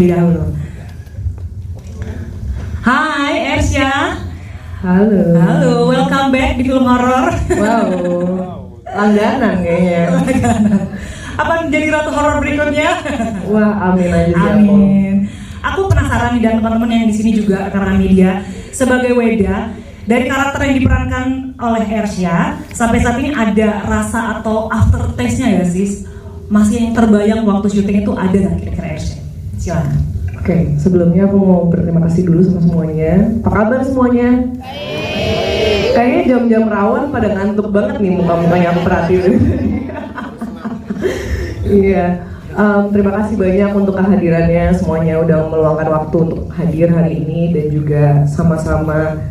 terlebih dahulu. Hai Ersya. Halo, welcome back di film horor. wow, langganan kayaknya. Apa menjadi ratu horor berikutnya? Wah, amin aja sih. Amin. Aku penasaran nih, dan teman-teman yang di sini juga rekan media, sebagai Weda, dari karakter yang diperankan oleh Ersya, sampai saat ini ada rasa atau aftertaste-nya ya sis? Masih yang terbayang waktu syuting itu ada nggak kira-kira Ersya? Silakan. Oke, sebelumnya aku mau berterima kasih dulu sama semuanya. Apa kabar semuanya? Kayaknya jam-jam rawan pada ngantuk banget nih muka-mukanya aku perhatiin. Iya, terima kasih banyak untuk kehadirannya. Semuanya udah meluangkan waktu untuk hadir hari ini dan juga sama-sama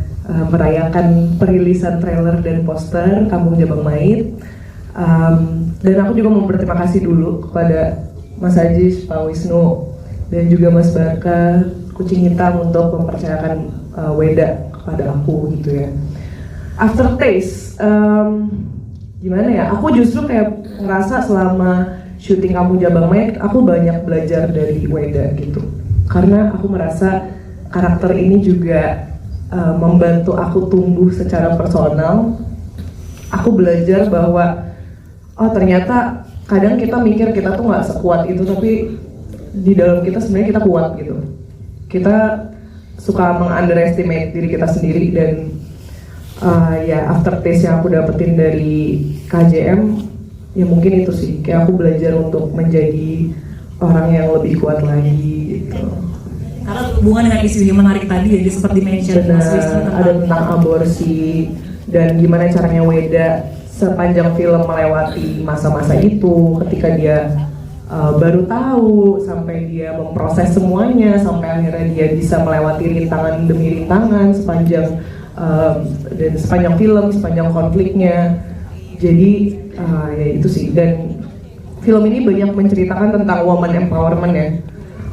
merayakan perilisan trailer dan poster Kampung Jabang Mait. Dan aku juga mau berterima kasih dulu kepada Mas Ajis, Pak Wisnu, dan juga Mas Barka, Kucing Hitam untuk mempercayakan Weda kepada aku gitu ya. Aftertaste, gimana ya? Aku justru kayak ngerasa selama syuting Kampung Jabang Mait, aku banyak belajar dari Weda gitu. Karena aku merasa karakter ini juga membantu aku tumbuh secara personal. Aku belajar bahwa oh ternyata kadang kita mikir kita tuh nggak sekuat itu, tapi di dalam kita sebenarnya kita kuat gitu. Kita suka meng-underestimate diri kita sendiri dan ya aftertaste yang aku dapetin dari KJM ya mungkin itu sih, kayak aku belajar untuk menjadi orang yang lebih kuat lagi gitu. Karena hubungan dengan isu yang menarik tadi ya, seperti mention ada tentang aborsi dan gimana caranya Weda sepanjang film melewati masa-masa itu, ketika dia baru tahu sampai dia memproses semuanya sampai akhirnya dia bisa melewati rintangan demi rintangan dan sepanjang film, sepanjang konfliknya. Jadi ya itu sih, dan film ini banyak menceritakan tentang woman empowerment ya.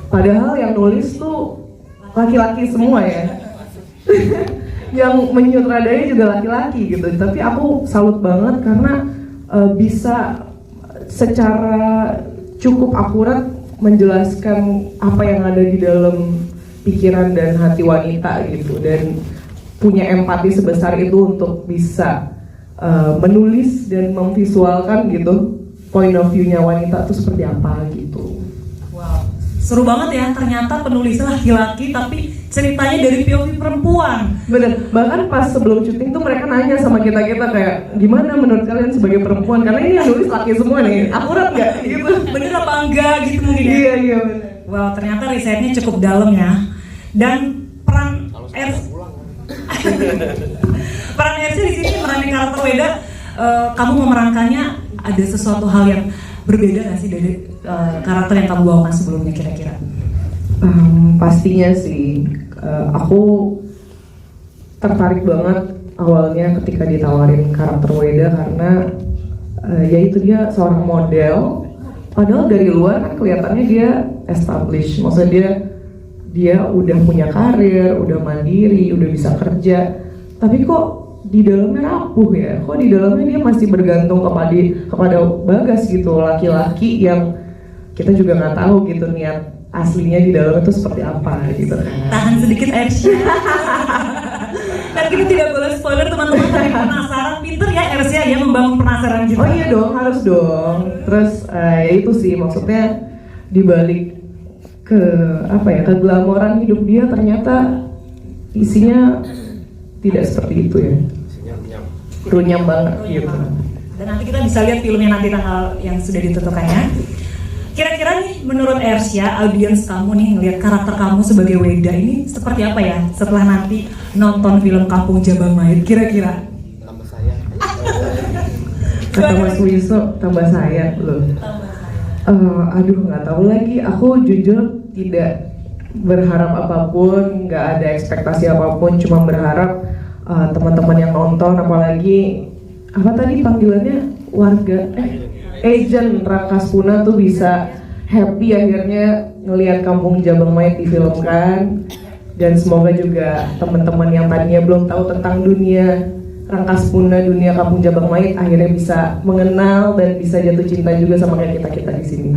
Padahal yang nulis tuh laki-laki semua ya. Yang menyutradai juga laki-laki gitu. Tapi aku salut banget karena bisa secara cukup akurat menjelaskan apa yang ada di dalam pikiran dan hati wanita gitu, dan punya empati sebesar itu untuk bisa menulis dan memvisualkan gitu point of view-nya wanita itu seperti apa gitu. Wow, seru banget ya, ternyata penulisnya laki-laki tapi ceritanya dari POV perempuan. Bener, bahkan pas sebelum syuting tuh mereka nanya sama kita-kita kayak gimana menurut kalian sebagai perempuan, karena ini yang nulis laki semua nih, akurat nggak gitu? Bener apa enggak gitu mungkin ya? Iya bener. Wow, ternyata risetnya cukup dalam ya. Dan peran peran Ersya di sini merangi karakter Weda, kamu memerankannya ada sesuatu hal yang berbeda nggak sih dari karakter yang kamu bawakan sebelumnya kira-kira? Pastinya sih, aku tertarik banget awalnya ketika ditawarin karakter Weda karena yaitu dia seorang model, padahal dari luar kan kelihatannya dia established, maksudnya dia udah punya karir, udah mandiri, udah bisa kerja, tapi kok di dalamnya rapuh ya, kok di dalamnya dia masih bergantung kepada Bagas gitu, laki-laki yang kita juga nggak tahu gitu niat aslinya di dalam itu seperti apa gitu. Tahan sedikit Ersya. Kan kita tidak boleh spoiler teman-teman, tapi penasaran, pinter ya Ersya ya membangun penasaran juga. Oh iya dong, harus dong. Terus ya itu sih maksudnya dibalik keglamoran hidup dia ternyata isinya tidak seperti itu ya. Runyam banget gitu. Dan nanti kita bisa lihat filmnya nanti tanggal yang sudah ditentukannya. Kira-kira nih menurut Ersya, audiens kamu nih ngelihat karakter kamu sebagai Weda ini seperti apa ya setelah nanti nonton film Kampung Jabang Mait, kira-kira? Tambah saya. Kata Mas Wiso, tambah saya loh. Aduh nggak tahu lagi. Aku jujur tidak berharap apapun, nggak ada ekspektasi apapun, cuma berharap teman-teman yang nonton, apalagi apa tadi panggilannya agent Rangkas Puna tuh bisa happy akhirnya ngelihat Kampung Jabang Mait difilmkan, dan semoga juga teman-teman yang tadinya belum tahu tentang dunia Rangkas Puna, dunia Kampung Jabang Mait akhirnya bisa mengenal dan bisa jatuh cinta juga sama kayak kita di sini.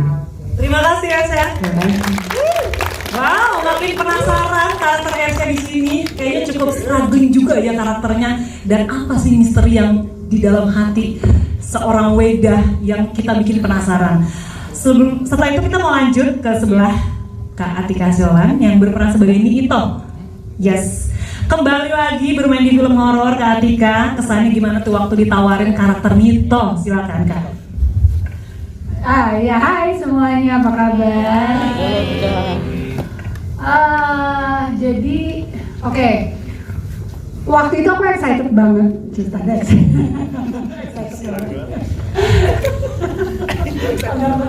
Terima kasih Ersya. Wow, makin penasaran karakter Ersya di sini. Kayaknya cukup struggling juga ya karakternya. Dan apa sih misteri yang di dalam hati seorang Weda yang kita bikin penasaran? Setelah itu kita mau lanjut ke sebelah Kak Atika Siolan yang berperan sebagai Nito. Yes, kembali lagi bermain di film horor Kak Atika. Kesannya gimana tuh waktu ditawarin karakter Nito? Silakan Kak. Ya, hai semuanya, apa kabar? Jadi, oke. Waktu itu aku excited banget, cerita deh.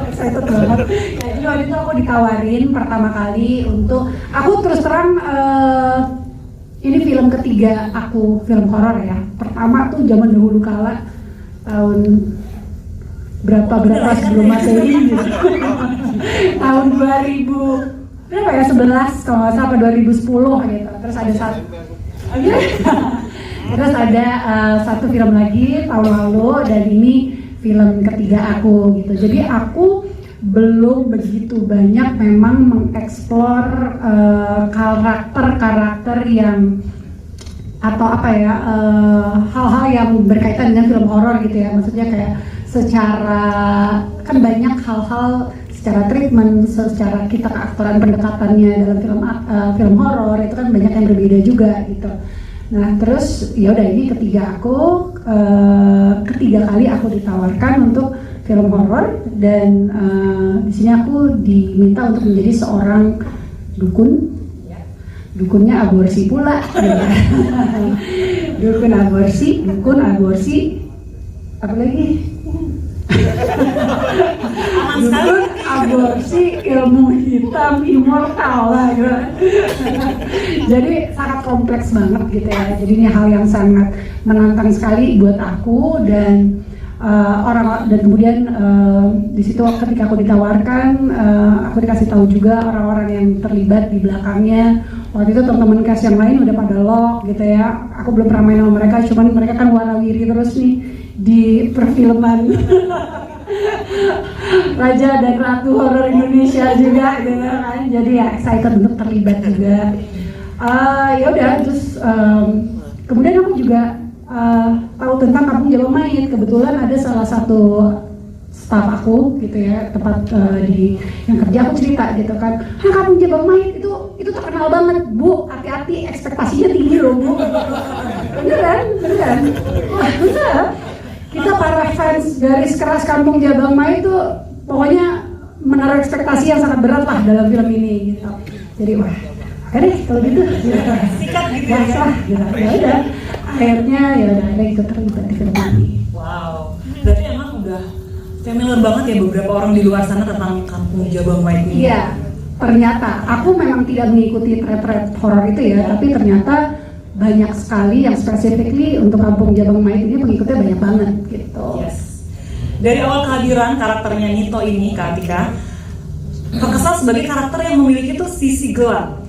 Excited banget. Jadi waktu itu aku ditawarin pertama kali untuk, aku terus terang ini film ketiga aku film horor ya. Pertama tuh zaman dahulu kala tahun berapa sebelum Masehi gitu. Tahun 2000 berapa ya 11 kalau nggak salah 2010 gitu. Terus ada satu film lagi tahun lalu dan ini film ketiga aku gitu. Jadi aku belum begitu banyak memang mengeksplor karakter yang atau apa ya hal-hal yang berkaitan dengan film horor gitu ya. Maksudnya kayak secara kan banyak hal-hal secara treatment, secara kita keaktoran pendekatannya dalam film horor itu kan banyak yang berbeda juga gitu. Nah terus ya udah ini ketiga kali aku ditawarkan untuk film horor dan di sini aku diminta untuk menjadi seorang dukunnya aborsi pula. dukun aborsi apa lagi? Dukun aborsi ilmu hitam immortal lah gitu. Jadi sangat kompleks banget gitu ya. Jadi ini hal yang sangat menantang sekali buat aku dan dan kemudian di situ ketika aku ditawarkan aku dikasih tahu juga orang-orang yang terlibat di belakangnya. Waktu itu teman-teman cast yang lain udah pada lock gitu ya. Aku belum pernah main sama mereka, cuman mereka kan warawiri terus nih di perfilman Raja dan Ratu horor Indonesia juga gitu kan. Jadi ya excited untuk terlibat juga. Ya udah terus kemudian aku juga tahu tentang Kampung Jabangmayit. Kebetulan ada salah satu staff aku gitu ya, tempat di yang kerja aku cerita gitu kan, Kampung Jabangmayit itu terkenal banget Bu, hati-hati ekspektasinya tinggi loh Bu. Beneran. Wah bener. Kita para fans garis keras Kampung Jabangmayit itu pokoknya menaruh ekspektasi yang sangat berat lah dalam film ini gitu. Jadi wah, oke deh kalau gitu. Sikat gitu ya. Ya udah. Akhirnya ya udah ada ikut terlibat di film ini. Wow, berarti emang udah familiar banget ya beberapa orang di luar sana tentang Kampung Jabangmayit ini. Iya, ternyata aku memang tidak mengikuti thread horor itu ya, tapi ternyata banyak sekali yang specifically untuk Kampung Jabangmayit ini pengikutnya banyak banget gitu. Yes. Dari awal kehadiran karakternya Nito ini, Kak Atika, terkesan sebagai karakter yang memiliki tuh sisi gelap.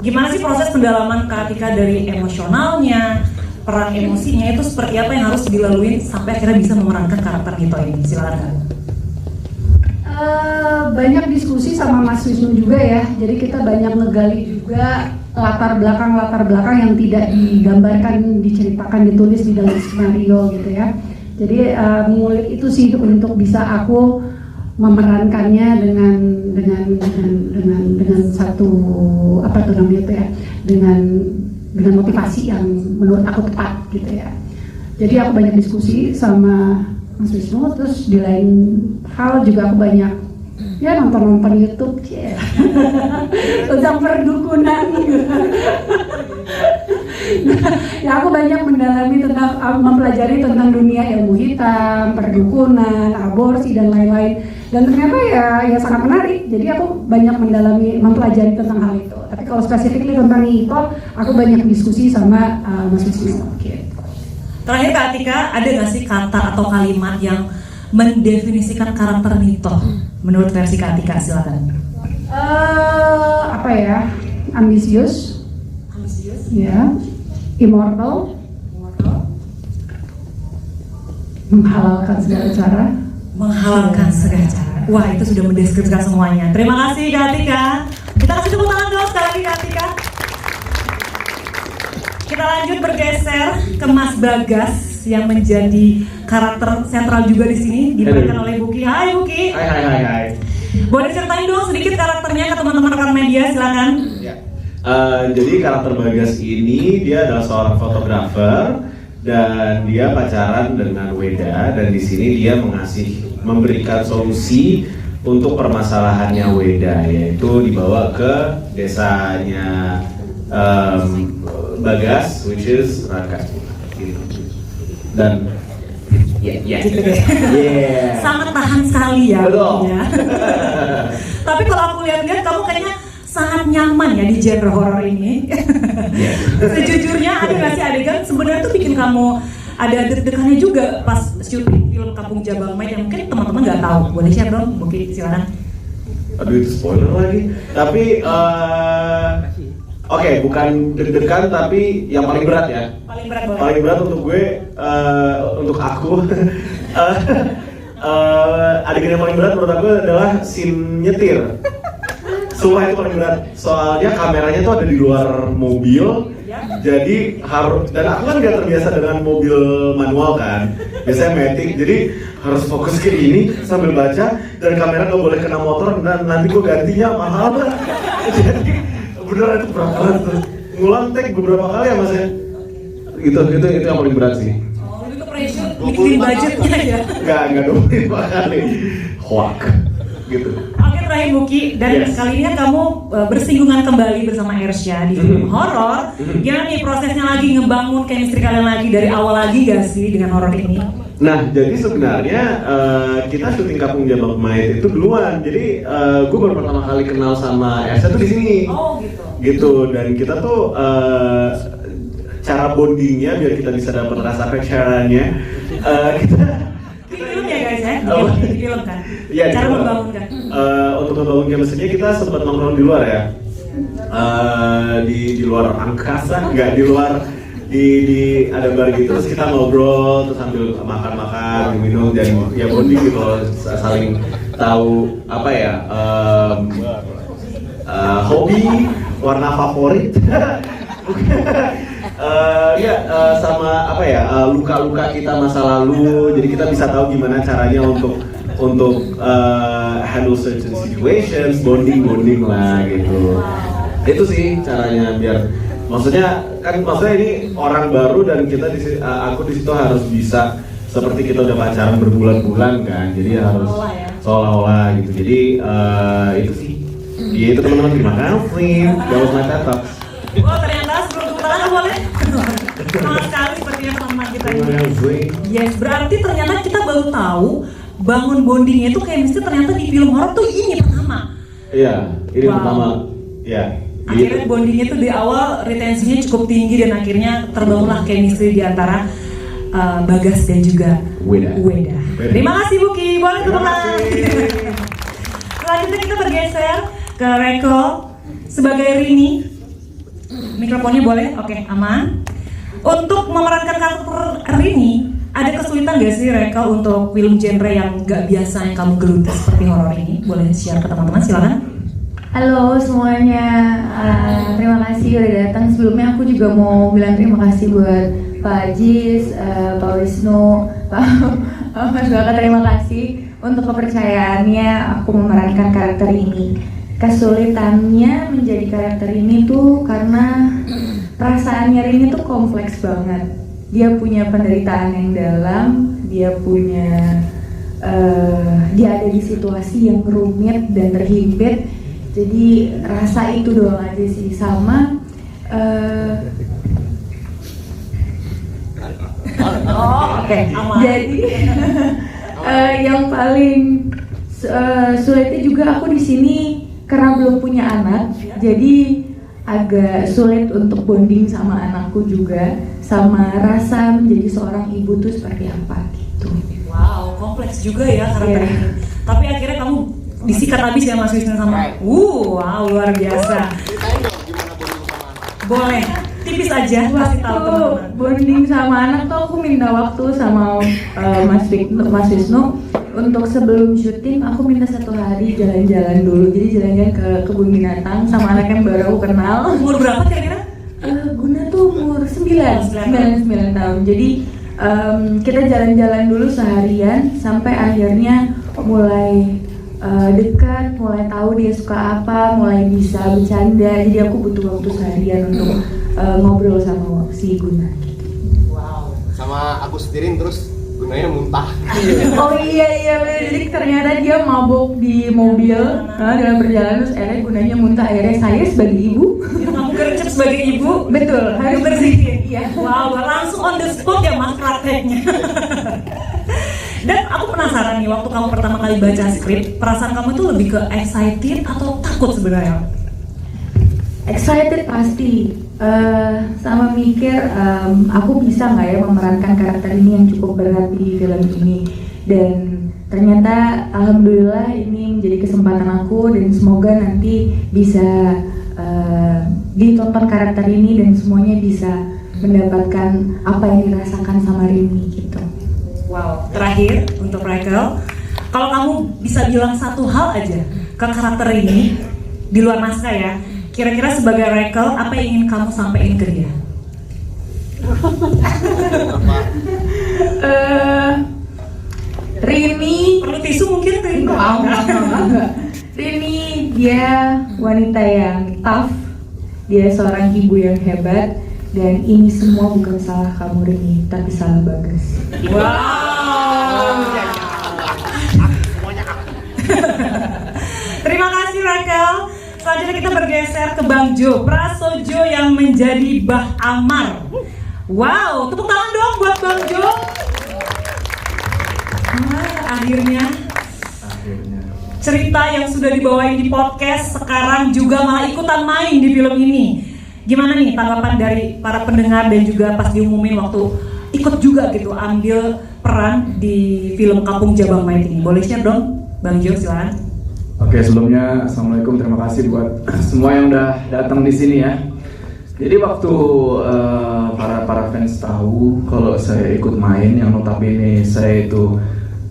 Gimana sih proses pendalaman Kak Atika dari emosionalnya, peran emosinya itu seperti apa yang harus dilalui sampai akhirnya bisa memerankan karakter Nito ini? Silakan. Banyak diskusi sama Mas Wisnu juga ya, jadi kita banyak ngegali juga latar belakang yang tidak digambarkan, diceritakan, ditulis di dalam skenario gitu ya. Jadi mengulik itu sih untuk bisa aku memerankannya dengan satu apa tuh namanya itu ya, dengan motivasi yang menurut aku tepat gitu ya. Jadi aku banyak diskusi sama Mas Wisnu, terus di lain hal juga aku banyak ya nonton YouTube ya tentang perdukunan gitu. Ya aku banyak mendalami tentang mempelajari tentang dunia ilmu hitam, perdukunan, aborsi dan lain-lain. Dan ternyata ya sangat menarik. Jadi aku banyak mempelajari tentang hal itu. Tapi kalau spesifikly tentang itu, aku banyak diskusi sama Mas Wisnu. Gitu. Terakhir Kak Atika, ada nggak sih kata atau kalimat yang mendefinisikan karakter Nito menurut versi Kak Atika? Silakan. Apa ya? Ambisius. Ya. Immortal. Menghalalkan segala cara. Menghalalkan segala cara. Wah, itu sudah mendeskripsikan semuanya. Terima kasih Kak Atika. Kita kasih tepuk tangan dong sekali lagi Kak Atika. Kita lanjut bergeser ke Mas Bagas yang menjadi karakter sentral juga di sini diperankan oleh Buki. Hai Buki. Hai. Boleh ceritain dong sedikit karakternya ke teman-teman rekan media, silakan. Ya. Jadi karakter Bagas ini dia adalah seorang fotografer dan dia pacaran dengan Weda, dan di sini dia memberikan solusi untuk permasalahannya Weda, yaitu dibawa ke desanya Bagas, which is Raka. Dan Gitu deh. Sangat tahan sekali ya. Betul. Ya. Tapi kalau aku lihat-lihat kamu kayaknya sangat nyaman ya di genre horor ini. Sejujurnya ada nggak sih adegan sebenarnya tuh bikin kamu ada deg-degannya juga pas syuting film Kampung Jabal Mait yang mungkin teman-teman nggak tahu. Boleh share dong, Buki, silakan. Aduh, itu spoiler lagi. Tapi oke, bukan deg-degan tapi yang paling berat ya. Paling berat boleh. Paling berat untuk gue, untuk aku. Adegan yang paling berat menurut aku adalah scene nyetir. Sumpah itu paling berat. Soalnya kameranya tuh ada di luar mobil. Jadi harus, dan aku kan gak terbiasa dengan mobil manual kan. Biasanya matic, jadi harus fokus ke ini sambil baca, dan kamera gak boleh kena motor, dan nanti gue gantinya mahal banget. Jadi beneran itu berat banget tuh. Ngulang take beberapa kali ya mas ya. Itu yang paling berat sih. Oh, itu pressure bikin budgetnya ya. Enggak 25 kali. Hoak gitu. Oke, terakhir Buki, dan Yes. kali ini kan kamu bersinggungan kembali bersama Ersya di film horor. Gimana nih prosesnya lagi ngebangun chemistry kalian lagi dari awal lagi gak sih dengan horor ini? Nah, jadi sebenarnya kita syuting Kampung Jabal Mait itu duluan. Jadi gue baru pertama kali kenal sama Elsa tuh di sini. Oh gitu. Gitu, dan kita tuh cara bondingnya biar kita bisa dapat rasa pacarannya. Kita Di film ya guys ya? Oh. Di film kan? Iya, Cara di film. membangunkan. Untuk membangun chemistry-nya kita sempat nongkrong di luar ya. Di luar angkasa, nggak di luar di ada bar gitu, terus kita ngobrol terus sambil makan minum dan ya bonding gitu loh, saling tahu apa ya, hobi, warna favorit. Sama apa ya, luka-luka kita masa lalu, jadi kita bisa tahu gimana caranya untuk handle certain situations, bonding lah gitu. Itu sih caranya, biar maksudnya ini orang baru dan kita aku di situ harus bisa seperti kita udah pacaran berbulan-bulan kan, jadi harus seolah-olah gitu. Jadi itu sih. Gitu teman-teman, terima kasih. That was my TED Talk. Oh ternyata sebelum tepuk tangan boleh? Sama sekali sepertinya teman-teman kita ini. Yes, berarti ternyata kita baru tahu bangun bondingnya itu chemistry ternyata di film horor tuh ini pertama. Iya, ini Wow. pertama. Ya. Akhirnya bondingnya tuh di awal retensinya cukup tinggi dan akhirnya terbangunlah chemistry di antara Bagas dan juga Weda. Terima kasih Buki, boleh tepuk Terima tangan. kasih. Selanjutnya kita bergeser ke Reko sebagai Rini. Mikrofonnya boleh? Oke, aman. Untuk memerankan karakter Rini, ada kesulitan gak sih Reka untuk film genre yang gak biasa yang kamu geluti seperti horor ini? Boleh share ke teman-teman, silakan. Halo semuanya, terima kasih udah datang. Sebelumnya aku juga mau bilang terima kasih buat Pak Ajis, Pak Wisnu, Pak Mas Baka, terima kasih untuk kepercayaannya aku memerankan karakter ini. Kesulitannya menjadi karakter ini tuh karena perasaannya Rini tuh kompleks banget. Dia punya penderitaan yang dalam, dia ada di situasi yang rumit dan terhimpit. Jadi rasa itu doang aja sih, sama Aman. jadi yang paling sulitnya juga aku di sini karena belum punya anak, jadi agak sulit untuk bonding sama anakku juga, sama rasa menjadi seorang ibu tuh seperti apa gitu. Wow, kompleks juga ya karakter Iya. ini. Tapi akhirnya kamu disikat habis ya Mas Wisnu sama. Wow, luar biasa. Boleh, tipis aja kasih tahu Waktu teman-teman. bonding sama anak tuh aku minta waktu sama Mas Wisnu untuk sebelum syuting aku minta 1 hari jalan-jalan dulu. Jadi jalan-jalan ke kebun binatang sama anak yang baru aku kenal. Umur berapa kira-kira? Guna tuh umur 9 tahun. Jadi kita jalan-jalan dulu seharian sampai akhirnya mulai dekat, mulai tahu dia suka apa, mulai bisa bercanda. Jadi aku butuh waktu seharian untuk ngobrol sama si Guna. Wow. Sama aku setirin terus Gunanya muntah. Oh iya bener. Jadi ternyata dia mabuk di mobil dalam perjalanan, terus akhirnya Gunanya muntah. Akhirnya saya sebagai ibu, Kamu gercep sebagai ibu, betul, harus bersihin. Iya. Wow, langsung on the spot ya mas prakteknya. Dan aku penasaran nih, waktu kamu pertama kali baca skrip, perasaan kamu itu lebih ke excited atau takut sebenarnya? Excited pasti, sama mikir aku bisa nggak ya memerankan karakter ini yang cukup berat di film ini. Dan ternyata alhamdulillah ini menjadi kesempatan aku, dan semoga nanti bisa ditonton karakter ini dan semuanya bisa mendapatkan apa yang dirasakan sama Rini gitu. Wow, terakhir untuk Rachel, kalau kamu bisa bilang satu hal aja ke karakter ini di luar naskah ya, kira-kira sebagai Rachel apa yang ingin kamu sampaikan ke dia? Rini, Perlu tisu mungkin Rini? enggak. Rini dia wanita yang tough, dia seorang ibu yang hebat, dan ini semua bukan salah kamu Rini, tapi salah Bagas. Wow. Terima kasih Rachel. Selanjutnya kita bergeser ke Bang Jo Prasojo yang menjadi Bah Amar. Wow, tepuk tangan dong buat Bang Jo. Akhirnya cerita yang sudah dibawain di podcast sekarang juga malah ikutan main di film ini. Gimana nih tanggapan dari para pendengar dan juga pas diumumin waktu ikut juga gitu ambil peran di film Kampung Jabang Mayit ini? Boleh share dong, Bang Jo, silakan. Oke, sebelumnya assalamualaikum, terima kasih buat semua yang udah datang di sini ya. Jadi waktu para fans tahu kalau saya ikut main, yang notabene saya itu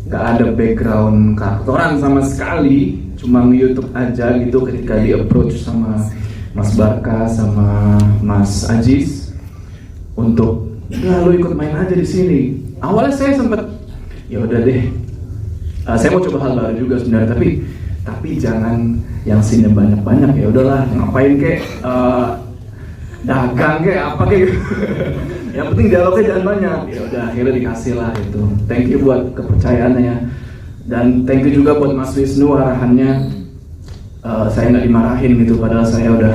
nggak ada background karakteran sama sekali, cuma nge-YouTube aja gitu. Ketika di approach sama Mas Barka sama Mas Ajis untuk lu ikut main aja di sini. Awalnya saya sempet ya udah deh, saya mau coba hal baru juga sebenarnya, tapi jangan yang scene banyak-banyak, ya udahlah ngapain kek dagang kek apa kek yang penting dialognya jangan banyak. Ya udah akhirnya dikasih lah itu. Thank you buat kepercayaannya, dan thank you juga buat Mas Wisnu arahannya. Saya nggak dimarahin gitu, padahal saya udah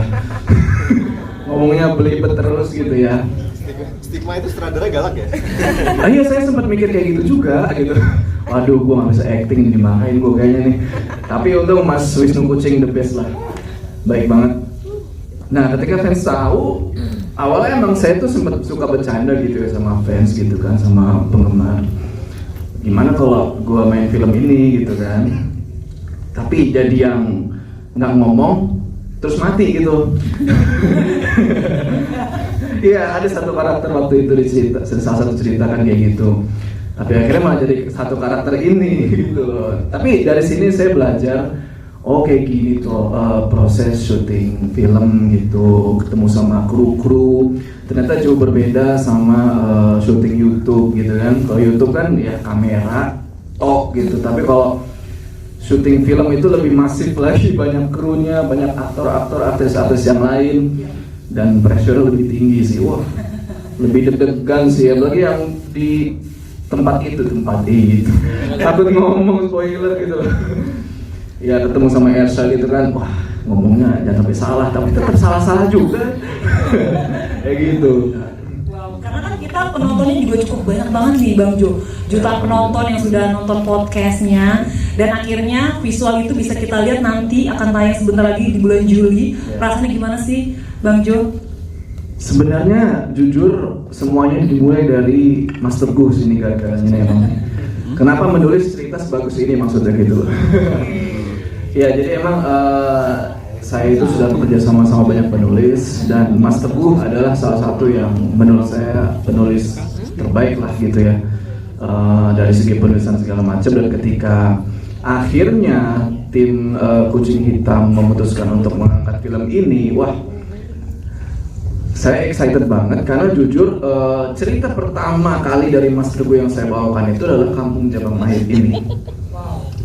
ngomongnya belibet terus gitu ya. Stigma itu sutradara galak ya? Iya, saya sempat mikir kayak gitu juga gitu. Waduh, gue nggak bisa acting, dimarahin gue kayaknya nih. Tapi untung Mas Wisnu Kucing the best lah, baik banget. Nah, ketika fans tahu, awalnya emang saya tuh sempat suka bercanda gitu ya sama fans gitu kan, sama penggemar. Gimana kalau gue main film ini gitu kan? Tapi jadi yang nggak ngomong terus mati gitu. Iya, ada satu karakter waktu itu di cerita, salah satu cerita kan kayak gitu. Tapi akhirnya malah jadi satu karakter ini gitu loh. Tapi dari sini saya belajar, oh kayak gini tuh proses syuting film gitu, ketemu sama kru-kru. Ternyata jauh berbeda sama syuting YouTube gitu kan. Kalau YouTube kan ya kamera, tok gitu. Tapi kalau syuting film itu lebih masif lagi, banyak krunya, banyak aktor-aktor, artis-artis yang lain, dan pressure lebih tinggi sih. Wah, lebih deg-degan sih, apalagi yang di tempat itu, tempat itu takut ngomong spoiler gitu. Ya ketemu sama Ersha gitu kan, wah ngomongnya jangan sampai salah, tapi tetap salah-salah juga. Kayak gitu. Wow, karena kan kita penontonnya juga cukup banyak banget nih Bang Jo. Jutaan penonton yang sudah nonton podcastnya, dan akhirnya visual itu bisa kita lihat nanti akan tayang sebentar lagi di bulan Juli. Rasanya gimana sih Bang Jo? Sebenarnya jujur semuanya dimulai dari Mas Teguh sini gara-garanya emang. Kenapa menulis cerita sebagus ini maksudnya gitu. Ya jadi emang saya itu sudah bekerja sama banyak penulis, dan Mas Teguh adalah salah satu yang menurut saya penulis terbaik lah gitu ya. dari segi penulisan segala macam. Dan ketika akhirnya tim Kucing Hitam memutuskan untuk mengangkat film ini, wah, saya excited banget karena jujur cerita pertama kali dari Mas Teguh yang saya bawakan itu adalah Kampung Jabang Mayit ini.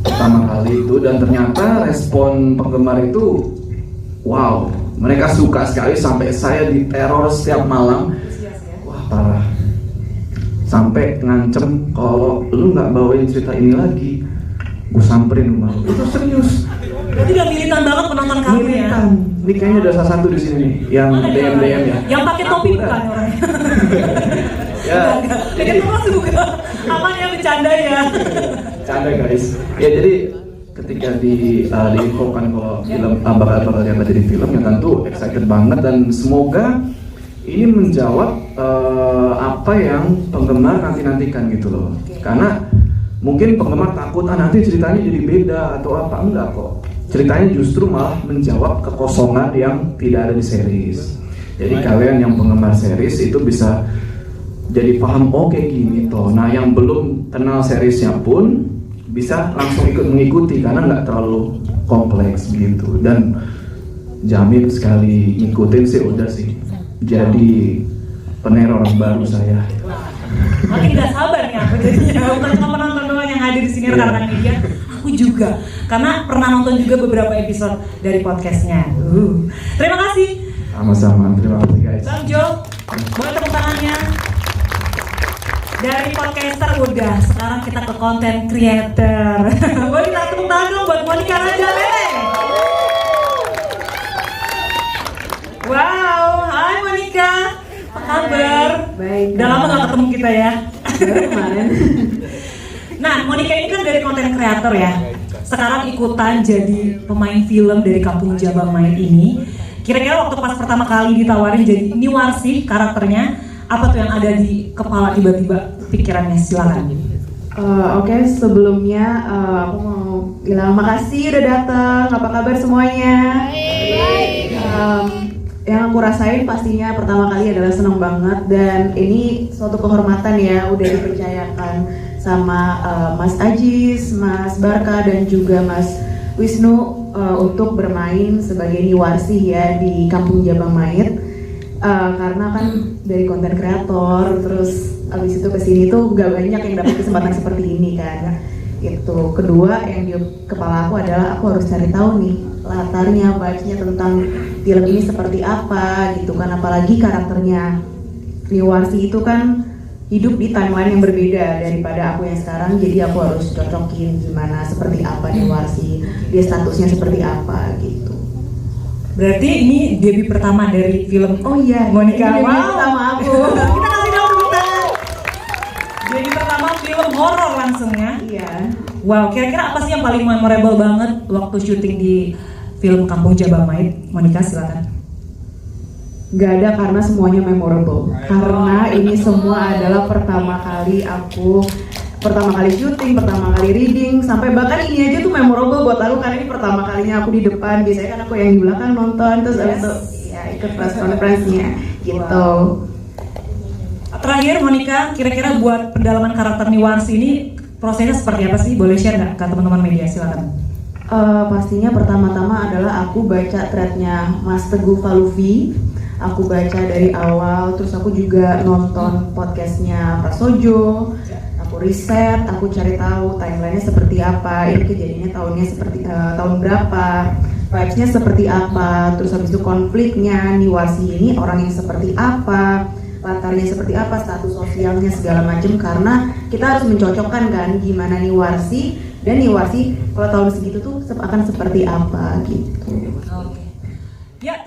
Pertama kali itu, dan ternyata respon penggemar itu wow, mereka suka sekali sampai saya diteror setiap malam. Wah, parah. Sampai ngancem kalau lu nggak bawain cerita ini lagi, gue samperin rumah lu. Itu serius. Berarti udah militan banget penonton kamu ya? Militan. Ini kayaknya ada salah satu di sini nih, yang DM ya. Yang pakai topi bukan orangnya? Ya. Pakai topi bukan? Aman ya, bercanda ya? Canda guys. Ya jadi ketika diinfokan kalau film bakal jadi film, ya tentu excited banget, dan semoga ini menjawab apa yang penggemar nantikan gitu loh. Karena mungkin penggemar takut nanti ceritanya jadi beda atau apa, enggak kok. Ceritanya justru malah menjawab kekosongan yang tidak ada di series. Jadi kalian yang penggemar series itu bisa jadi paham, oh kayak gini toh. Nah yang belum kenal seriesnya pun bisa langsung ikut mengikuti karena nggak terlalu kompleks gitu. Dan jamin sekali ngikutin sih udah sih jadi peneror baru saya. Makin gak sabar nih aku jadinya. Bukan cuma penonton doang yang hadir di sini, rekan-rekan media, aku juga karena pernah nonton juga beberapa episode dari podcastnya. Terima kasih. Sama-sama, terima kasih guys. Bang Jo, boleh tepuk tangannya. Dari podcaster udah, sekarang kita ke content creator. Boleh kita tepuk tangan dong buat Monica Rajale. Wow, hai Monica, apa kabar? Baik. Udah lama gak ketemu kita ya. Kemarin. Nah, Monica ini kan dari content creator ya. Sekarang ikutan jadi pemain film dari Kampung Jabang Mayit ini. Kira-kira waktu pas pertama kali ditawarin jadi Niwarsih karakternya, apa tuh yang ada di kepala tiba-tiba pikirannya? Silakan. Oke, sebelumnya aku mau bilang makasih udah datang. Apa kabar semuanya? Yang aku rasain pastinya pertama kali adalah senang banget, dan ini suatu kehormatan ya udah dipercayakan sama Mas Ajis, Mas Barka, dan juga Mas Wisnu untuk bermain sebagai Niwarsih ya di Kampung Jabang Mayit. Karena kan dari konten kreator, terus abis itu kesini tuh gak banyak yang dapat kesempatan seperti ini kan. Itu kedua yang di kepala aku adalah aku harus cari tahu nih latarnya, vibes-nya tentang film ini seperti apa gitu kan. Apalagi karakternya Niwarsih itu kan hidup di timeline yang berbeda daripada aku yang sekarang, jadi aku harus cocokin gimana, seperti apa Niwarsih, dia statusnya seperti apa gitu. Berarti ini debut pertama dari film. Oh iya, Monica. ini debut Wow. pertama aku. Kita kasih dong tepuk tangan. Jadi pertama film horor langsung ya. Iya. Wow, kira-kira apa sih yang paling memorable banget waktu syuting di film Kampung Jabang Mayit? Monica, silakan. Gak ada, karena semuanya memorable. Karena ini semua adalah pertama kali syuting, pertama kali reading, sampai bahkan ini aja tuh memorable buat aku karena ini pertama kalinya aku di depan. Biasanya kan aku yang di belakang nonton, terus abis itu ya ikut press conference-nya gitu. Terakhir Monica, kira-kira buat pendalaman karakter Niwarsih ini prosesnya seperti apa sih? Boleh share nggak ke teman-teman media? Silakan. Pastinya pertama-tama adalah aku baca threadnya Mas Teguh Faluvi. Aku baca dari awal, terus aku juga nonton podcastnya Prasojo. Aku riset, aku cari tahu timelinenya seperti apa, ini kejadiannya tahunnya seperti tahun berapa, vibes-nya seperti apa, terus habis itu konfliknya Niwarsih ini orang yang seperti apa, latarnya seperti apa, status sosialnya segala macam, karena kita harus mencocokkan kan gimana Niwarsih dan Niwarsih kalau tahun segitu tuh akan seperti apa gitu. Ya,